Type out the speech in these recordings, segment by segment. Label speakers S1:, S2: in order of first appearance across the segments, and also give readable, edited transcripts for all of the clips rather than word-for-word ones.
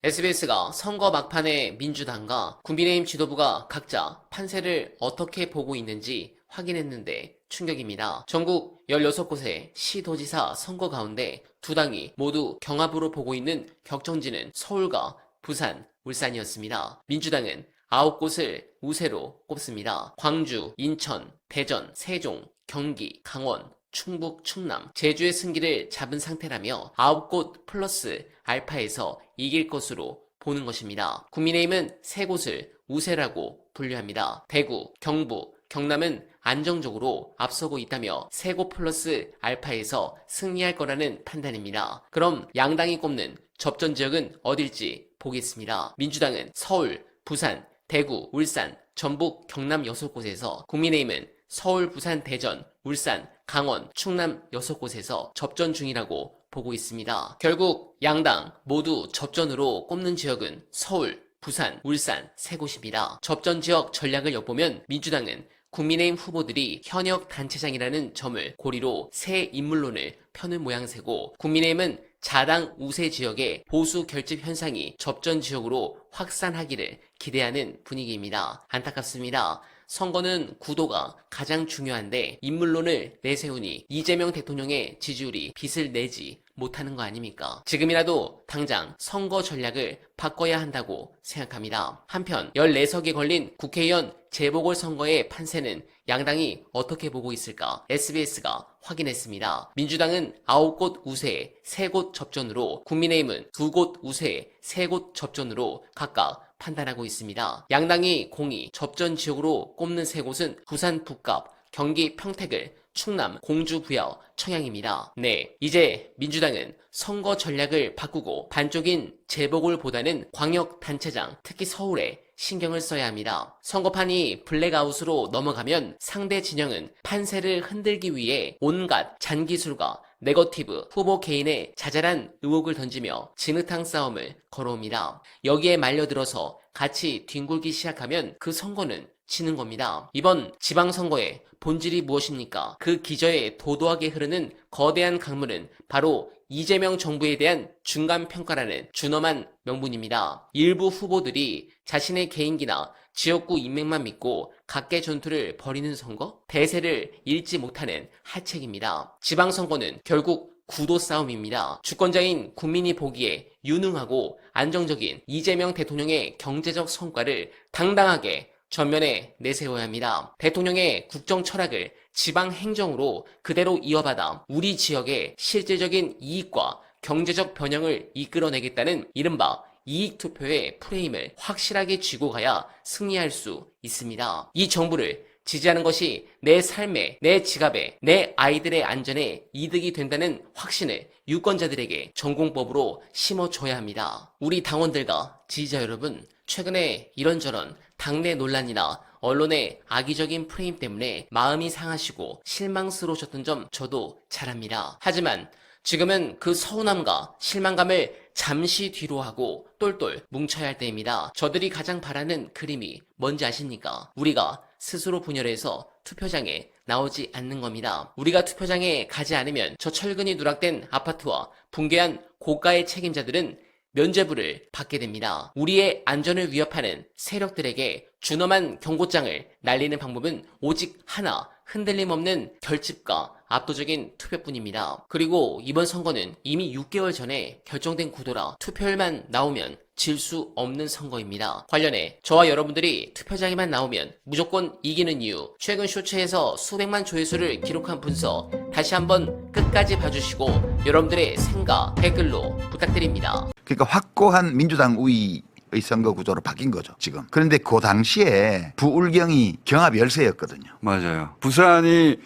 S1: SBS가 선거 막판에 민주당과 국민의힘 지도부가 각자 판세를 어떻게 보고 있는지 확인했는데 충격입니다. 전국 16곳의 시도지사 선거 가운데 두 당이 모두 경합으로 보고 있는 격정지는 서울과 부산, 울산이었습니다. 민주당은 9곳을 우세로 꼽습니다. 광주, 인천, 대전, 세종, 경기, 강원, 충북, 충남, 제주의 승기를 잡은 상태라며 9곳 플러스 알파에서 이길 것으로 보는 것입니다. 국민의힘은 3곳을 우세라고 분류합니다. 대구, 경북, 경남은 안정적으로 앞서고 있다며 3곳 플러스 알파에서 승리할 거라는 판단입니다. 그럼 양당이 꼽는 접전 지역은 어딜지 보겠습니다. 민주당은 서울, 부산, 대구, 울산, 전북, 경남 6곳에서, 국민의힘은 서울, 부산, 대전, 울산, 강원, 충남 6곳에서 접전 중이라고 보고 있습니다. 결국 양당 모두 접전으로 꼽는 지역은 서울, 부산, 울산 3곳입니다. 접전 지역 전략을 엿보면 민주당은 국민의힘 후보들이 현역 단체장이라는 점을 고리로 새 인물론을 펴는 모양새고, 국민의힘은 자당 우세 지역의 보수 결집 현상이 접전 지역으로 확산하기를 기대하는 분위기입니다. 안타깝습니다. 선거는 구도가 가장 중요한데 인물론을 내세우니 이재명 대통령의 지지율이 빚을 내지 못하는 거 아닙니까? 지금이라도 당장 선거 전략을 바꿔야 한다고 생각합니다. 한편 14석이 걸린 국회의원 재보궐선거의 판세는 양당이 어떻게 보고 있을까? SBS가 확인했습니다. 민주당은 9곳 우세, 3곳 접전으로, 국민의힘은 2곳 우세, 3곳 접전으로 각각 판단하고 있습니다. 양당이 공이 접전 지역으로 꼽는 3곳은 부산 북갑, 경기 평택을, 충남 공주 부여 청양입니다. 네, 이제 민주당은 선거 전략을 바꾸고 반쪽인 재보궐보다는 광역 단체장, 특히 서울에 신경을 써야 합니다. 선거판이 블랙아웃으로 넘어가면 상대 진영은 판세를 흔들기 위해 온갖 잔기술과 네거티브 후보 개인의 자잘한 의혹을 던지며 진흙탕 싸움을 걸어옵니다. 여기에 말려들어서 같이 뒹굴기 시작하면 그 선거는 지는 겁니다. 이번 지방선거의 본질이 무엇입니까? 그 기저에 도도하게 흐르는 거대한 강물은 바로 이재명 정부에 대한 중간평가라는 준엄한 명분입니다. 일부 후보들이 자신의 개인기나 지역구 인맥만 믿고 각계 전투를 벌이는 선거? 대세를 잃지 못하는 하책입니다. 지방선거는 결국 구도 싸움입니다. 주권자인 국민이 보기에 유능하고 안정적인 이재명 대통령의 경제적 성과를 당당하게 전면에 내세워야 합니다. 대통령의 국정 철학을 지방 행정으로 그대로 이어받아 우리 지역의 실질적인 이익과 경제적 변형을 이끌어내겠다는 이른바 이익투표의 프레임을 확실하게 쥐고 가야 승리할 수 있습니다. 이 정부를 지지하는 것이 내 삶에, 내 지갑에, 내 아이들의 안전에 이득이 된다는 확신을 유권자들에게 전공법으로 심어줘야 합니다. 우리 당원들과 지지자 여러분, 최근에 이런저런 당내 논란이나 언론의 악의적인 프레임 때문에 마음이 상하시고 실망스러우셨던 점 저도 잘 압니다. 하지만 지금은 그 서운함과 실망감을 잠시 뒤로 하고 똘똘 뭉쳐야 할 때입니다. 저들이 가장 바라는 그림이 뭔지 아십니까? 우리가 스스로 분열해서 투표장에 나오지 않는 겁니다. 우리가 투표장에 가지 않으면 저 철근이 누락된 아파트와 붕괴한 고가의 책임자들은 면죄부를 받게 됩니다. 우리의 안전을 위협하는 세력들에게 준엄한 경고장을 날리는 방법은 오직 하나, 흔들림 없는 결집과 압도적인 투표뿐입니다. 그리고 이번 선거는 이미 6개월 전에 결정된 구도라 투표율만 나오면 질 수 없는 선거입니다. 관련해 저와 여러분들이 투표장에만 나오면 무조건 이기는 이유, 최근 쇼츠에서 수백만 조회수를 기록한 분석 다시 한번 끝까지 봐주시고 여러분들의 생각 댓글로 부탁드립니다.
S2: 그러니까 확고한 민주당 우위의 선거 구조로 바뀐 거죠, 지금. 그런데 그 당시에 부울경이 경합 열세였거든요.
S3: 맞아요. 부산이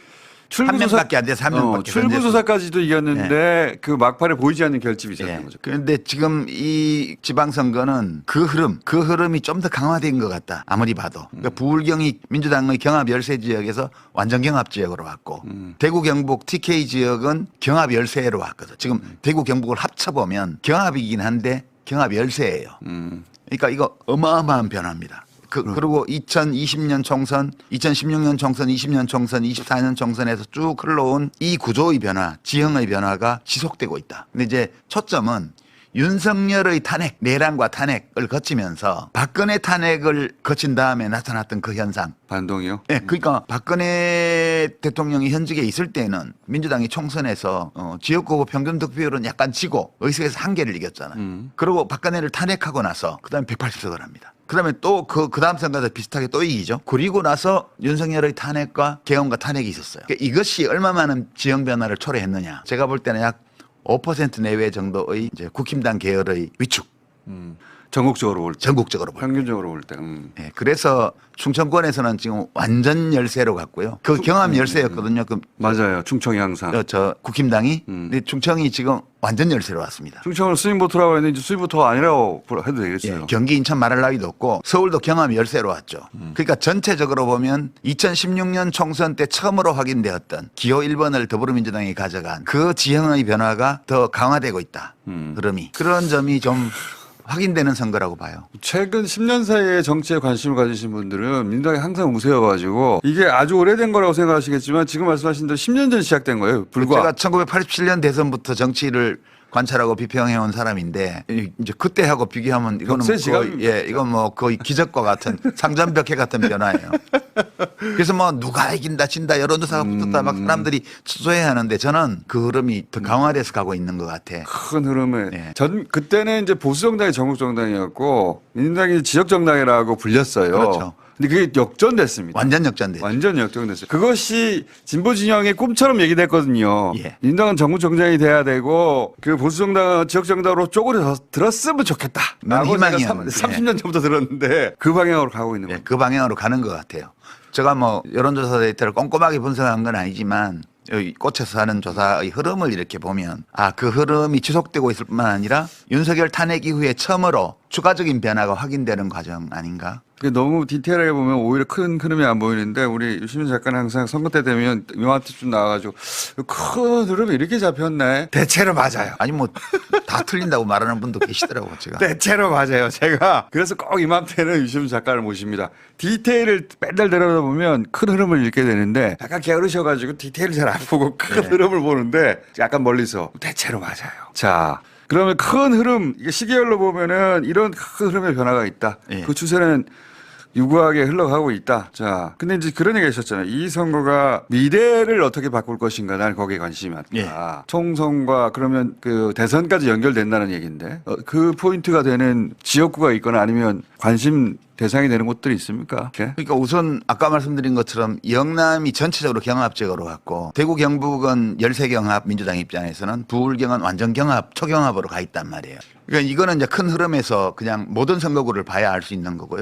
S2: 한 명밖에 안 돼서 한 명밖에.
S3: 출구조사까지도 이겼는데 그 막판에 보이지 않는 결집이 있었던 거죠.
S2: 그런데 지금 이 지방선거는 그 흐름이 좀 더 강화된 것 같다. 아무리 봐도. 그러니까 부울경이 민주당의 경합 열세 지역에서 완전 경합 지역으로 왔고 대구 경북 TK 지역은 경합 열세로 왔거든. 지금 대구 경북을 합쳐보면 경합이긴 한데 경합 열세예요. 그러니까 이거 어마어마한 변화입니다. 그리고 2020년 총선, 2016년 총선, 20년 총선, 24년 총선에서 쭉 흘러온 이 구조의 변화, 지형의 변화가 지속되고 있다. 근데 이제 초점은 윤석열의 탄핵, 내란과 탄핵을 거치면서 박근혜 탄핵을 거친 다음에 나타났던 그 현상.
S3: 반동이요?
S2: 예, 그러니까 박근혜 대통령이 현직에 있을 때는 민주당이 총선에서 지역구 평균 득표율은 약간 지고 의석에서 한 개를 이겼잖아요. 그리고 박근혜를 탄핵하고 나서 그다음에 180석을 합니다. 그다음에 또 그 다음 선거에서 비슷하게 또 이기죠. 그리고 나서 윤석열의 탄핵과 개헌과 탄핵이 있었어요. 그러니까 이것이 얼마만한 지형 변화를 초래했느냐. 제가 볼 때는 약 5% 내외 정도의 이제 국힘당 계열의 위축.
S3: 전국적으로 볼 때.
S2: 전국적으로 볼 때.
S3: 평균적으로 볼 때.
S2: 예, 그래서 충청권에서는 지금 완전 열세로 갔고요. 그 경합 열세였거든요. 그
S3: 맞아요. 충청이 항상.
S2: 저 국힘당이. 근데 충청이 지금 완전 열세로 왔습니다.
S3: 충청을 스윙보트라고 했는데 이제 스윙보트가 아니라고 해도 되겠어요.
S2: 예, 경기, 인천 말할 나위도 없고 서울도 경합 열세로 왔죠. 그러니까 전체적으로 보면 2016년 총선 때 처음으로 확인되었던 기호 1번을 더불어민주당이 가져간 그 지형의 변화가 더 강화되고 있다. 흐름이. 그런 점이 좀 확인되는 선거라고 봐요.
S3: 최근 10년 사이에 정치에 관심을 가지신 분들은 민주당이 항상 우세여가지고 이게 아주 오래된 거라고 생각하시겠지만 지금 말씀하신 대로 10년 전 시작된 거예요. 불과.
S2: 제가 1987년 대선부터 정치를 관찰하고 비평해온 사람인데 이제 그때하고 비교하면 이거는 거의, 이건 뭐 거의 기적과 같은 상전벽해 같은 변화예요. 그래서 뭐 누가 이긴다 진다 여론조사가 붙었다 막 사람들이 추소해하는데 저는 그 흐름이 더 강화돼서 가고 있는 것 같아.
S3: 큰 흐름에
S2: 네.
S3: 그때는 이제 보수 정당이 전국 정당이었고 민주당이 지역 정당이라고 불렸어요.
S2: 그렇죠.
S3: 근데 그게 역전됐습니다.
S2: 완전 역전돼.
S3: 완전 역전됐어요. 그것이 진보 진영의 꿈처럼 얘기됐거든요.
S2: 예.
S3: 민주당은 전국 정당이 돼야 되고 그 보수 정당은 지역 정당으로 쪼그려 들었으면 좋겠다.
S2: 난 희망이야.
S3: 30년 전부터 들었는데 그 방향으로 가고 있는
S2: 예,
S3: 거예요.
S2: 그 방향으로 가는 것 같아요. 제가 뭐 여론조사 데이터를 꼼꼼하게 분석한 건 아니지만 여기 꽂혀서 하는 조사의 흐름을 이렇게 보면 그 흐름이 지속되고 있을 뿐만 아니라 윤석열 탄핵 이후에 처음으로 추가적인 변화가 확인되는 과정 아닌가?
S3: 너무 디테일하게 보면 오히려 큰 흐름이 안 보이는데 우리 유시민 작가는 항상 선거 때 되면 이마트 좀 나와가지고 큰 흐름이 이렇게 잡혔네. 대체로 맞아요.
S2: 아니 뭐 다 틀린다고 말하는 분도 계시더라고요. 제가.
S3: 대체로 맞아요. 제가 그래서 꼭 이맘때는 유시민 작가를 모십니다. 디테일을 맨날 들여다보면 큰 흐름을 읽게 되는데 약간 게으르셔가지고 디테일을 잘 안 보고 큰 흐름을 보는데 약간 멀리서 대체로 맞아요. 자. 그러면 큰 흐름, 이게 시계열로 보면은 이런 큰 흐름의 변화가 있다.
S2: 예.
S3: 그 추세는 유구하게 흘러가고 있다. 자, 근데 이제 그런 얘기 하셨잖아요. 이 선거가 미래를 어떻게 바꿀 것인가. 난 거기에 관심이 많다.
S2: 예.
S3: 총선과 그러면 그 대선까지 연결된다는 얘기인데 그 포인트가 되는 지역구가 있거나 아니면 관심 대상이 되는 곳들이 있습니까? 이렇게?
S2: 그러니까 우선 아까 말씀드린 것처럼 영남이 전체적으로 경합 지역으로 갔고 대구 경북은 열세 경합 민주당 입장에서는 부울경은 완전 경합 초경합으로 가 있단 말이에요. 그러니까 이거는 이제 큰 흐름에서 그냥 모든 선거구를 봐야 알 수 있는 거고요.